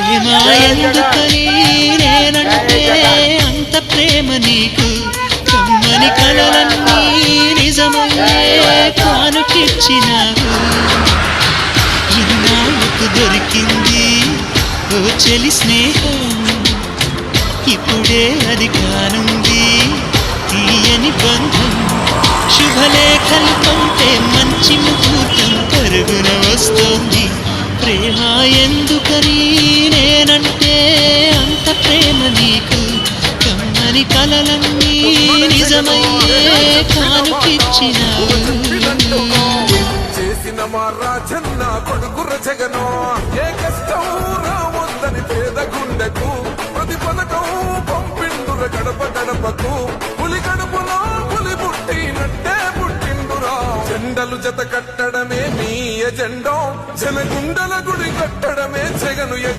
ఎందుకని నేనంటే అంత ప్రేమ నీకు కమ్మని కలలన్నీ నిజమయ్యే కానుకిచ్చినావు ఇన్నాళ్ళకు దొరికింది ఓ చెలి స్నేహం ఇప్పుడే అది కానుంది తీయని బంధం శుభలేఖలు పంపే మంచి ముహూర్తం పరుగున వస్తోంది ప్రేమ ఎందుకని నేనంటే అంత ప్రేమ నీకు కమ్మని కలలన్నీ నిజమయ్యే కానుకిచ్చినావు చేసిన మా రాజన్న కొడుకుర జగనో ఏ కష్టం రావద్దని పేద గుండెకు ప్రతి పథకం పంపిండుర గడప గడపకు పులి గడపలో పులి పుట్టినట్టే పుట్టిండురా జెండలు జత కట్టడమే మీ ఎజెండో జనగుండల గుడి కట్టడమే జగను